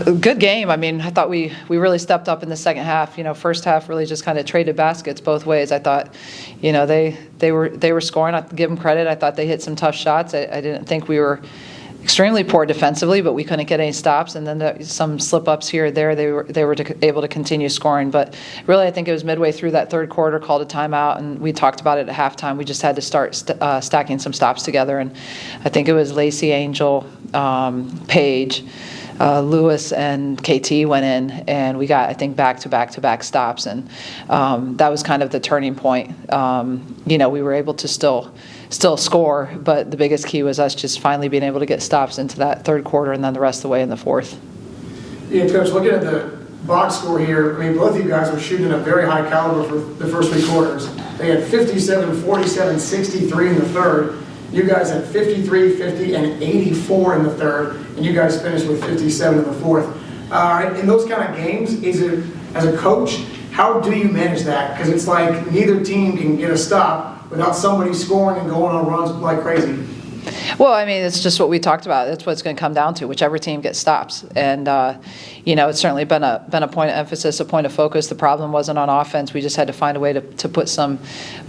Good game. I mean, I thought we really stepped up in the second half. First half really just kind of traded baskets both ways. I thought, they were scoring. I give them credit. I thought they hit some tough shots. I didn't think we were extremely poor defensively, but we couldn't get any stops. And then some slip-ups here or there, they were able to continue scoring. But really, I think it was midway through that third quarter, called a timeout, and we talked about it at halftime. We just had to start stacking some stops together. And I think it was Lacey, Angel, Paige, Lewis, and KT went in, and we got, I think, back-to-back stops. And that was kind of the turning point. We were able to still score, but the biggest key was us just finally being able to get stops into that third quarter and then the rest of the way in the fourth. Yeah, Coach, looking at the box score here, I mean, both of you guys were shooting a very high caliber for the first three quarters. They had 57, 47, 63 in the third. You guys had 53, 50, and 84 in the third, and you guys finished with 57 in the fourth. In those kind of games, is it, as a coach, how do you manage that? Because it's like neither team can get a stop without somebody scoring and going on runs like crazy. Well, I mean, it's just what we talked about. That's what it's going to come down to. Whichever team gets stops, and it's certainly been a point of emphasis, a point of focus. The problem wasn't on offense. We just had to find a way to put some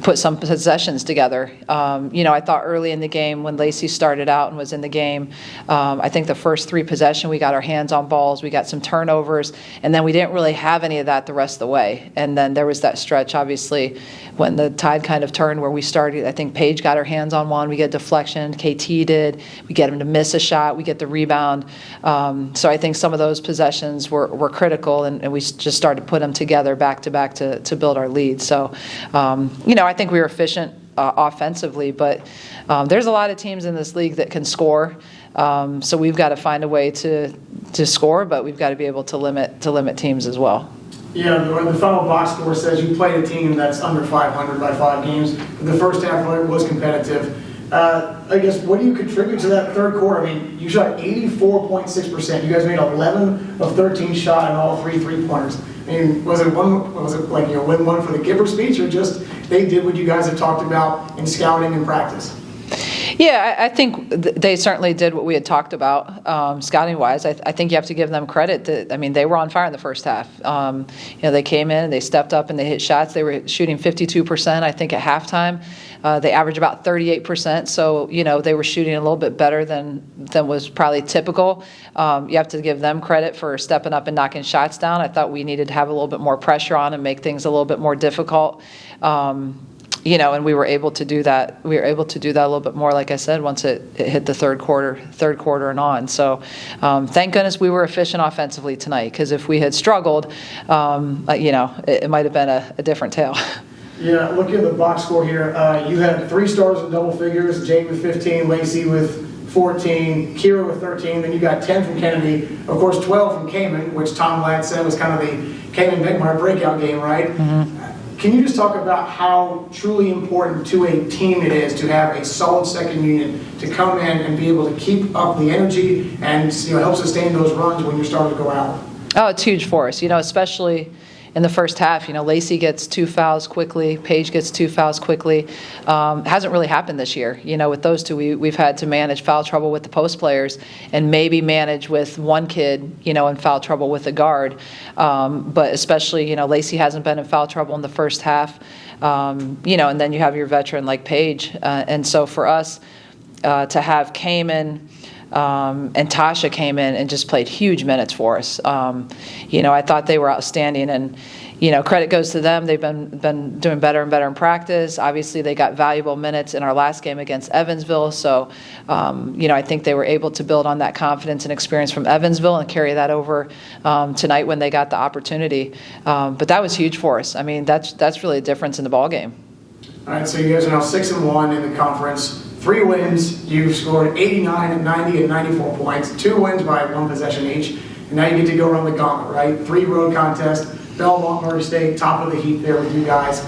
possessions together. I thought early in the game when Lacey started out and was in the game, I think the first three possessions we got our hands on balls, we got some turnovers, and then we didn't really have any of that the rest of the way. And then there was that stretch, obviously, when the tide kind of turned where we started. I think Paige got her hands on one. We get deflection. KT did. We get him to miss a shot. We get the rebound. So I think some of those possessions were critical, and we just started to put them together back to back to build our lead. So, I think we were efficient offensively, but there's a lot of teams in this league that can score. So we've got to find a way to score, but we've got to be able to limit teams as well. Yeah, the final box score says you played a team that's under 500 by 5 games. The first half was competitive. I guess, what do you contribute to that third quarter? I mean, you shot 84.6%. You guys made 11 of 13 shot and all 3 3-pointers. I mean, was it like win one for the giver speech, or just they did what you guys had talked about in scouting and practice? Yeah, I think they certainly did what we had talked about, scouting-wise. I think you have to give them credit. They were on fire in the first half. They came in, they stepped up, and they hit shots. They were shooting 52%, I think, at halftime. They averaged about 38%, so, they were shooting a little bit better than was probably typical. You have to give them credit for stepping up and knocking shots down. I thought we needed to have a little bit more pressure on and make things a little bit more difficult. And we were able to do that. We were able to do that a little bit more, like I said, once it hit the third quarter and on. So thank goodness we were efficient offensively tonight, because if we had struggled, it might have been a different tale. Yeah, looking at the box score here, you had 3 stars in double figures, Jake with 15, Lacey with 14, Kira with 13, then you got 10 from Kennedy, of course 12 from Cayman, which Tom Ladd said was kind of the Cayman-Beckmeyer breakout game, right? Mm-hmm. Can you just talk about how truly important to a team it is to have a solid second unit to come in and be able to keep up the energy and help sustain those runs when you're starting to go out? Oh, it's huge for us, especially in the first half. Lacey gets 2 fouls quickly, Paige gets 2 fouls quickly. Hasn't really happened this year. With those two, we've had to manage foul trouble with the post players and maybe manage with one kid, in foul trouble with a guard. But especially, Lacey hasn't been in foul trouble in the first half. And then you have your veteran like Paige. And so for us to have Cayman and Tasha came in and just played huge minutes for us. I thought they were outstanding, and credit goes to them. They've been doing better and better in practice. Obviously, they got valuable minutes in our last game against Evansville. So, I think they were able to build on that confidence and experience from Evansville and carry that over tonight when they got the opportunity. But that was huge for us. That's really a difference in the ball game. All right, so you guys are now 6-1 in the conference. 3 wins, you've scored 89, 90, and 94 points. 2 wins by 1 possession each. And now you get to go run the gauntlet, right? 3 road contests. Belmont, Murray State, top of the heap there with you guys.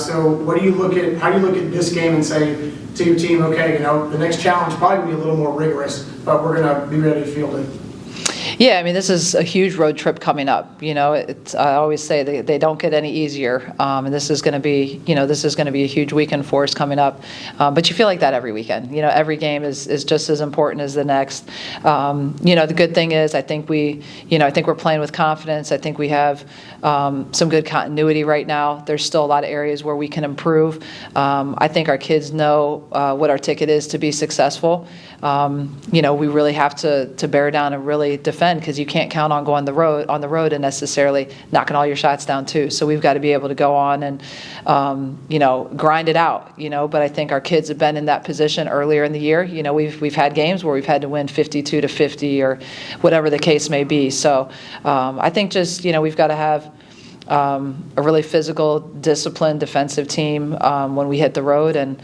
So how do you look at this game and say to your team, okay, the next challenge probably will be a little more rigorous, but we're going to be ready to field it? Yeah, I mean, this is a huge road trip coming up. I always say they don't get any easier, and this is going to be, a huge weekend for us coming up. But you feel like that every weekend. Every game is just as important as the next. The good thing is, I think we're playing with confidence. I think we have some good continuity right now. There's still a lot of areas where we can improve. I think our kids know what our ticket is to be successful. We really have to bear down and really defend, because you can't count on going on the road and necessarily knocking all your shots down too. So we've got to be able to go on and grind it out. But I think our kids have been in that position earlier in the year. We've had games where we've had to win 52-50 or whatever the case may be. So I think just we've got to have a really physical, disciplined, defensive team when we hit the road, and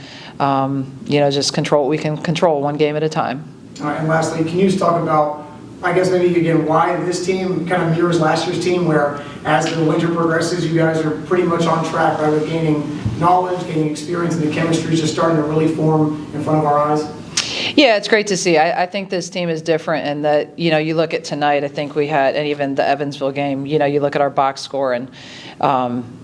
just control what we can control one game at a time. All right, and lastly, can you just talk about, I guess maybe again, why this team kind of mirrors last year's team, where as the winter progresses, you guys are pretty much on track, right, with gaining knowledge, gaining experience, and the chemistry is just starting to really form in front of our eyes? Yeah, it's great to see. I think this team is different in that, you look at tonight, I think we had, and even the Evansville game, you look at our box score, and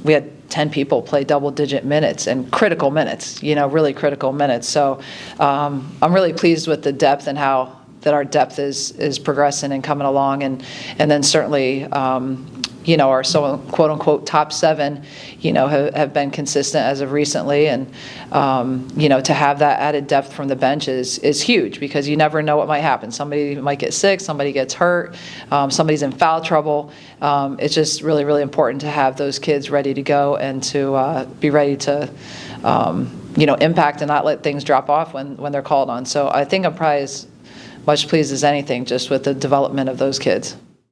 we had 10 people play double-digit minutes, and critical minutes, really critical minutes. So I'm really pleased with the depth and how that our depth is progressing and coming along, and then certainly our quote-unquote top 7, have been consistent as of recently, and to have that added depth from the bench is huge, because you never know what might happen. Somebody might get sick, somebody gets hurt, somebody's in foul trouble. It's just really, really important to have those kids ready to go and to be ready to impact and not let things drop off when they're called on. So I think I'm probably as much pleased as anything just with the development of those kids.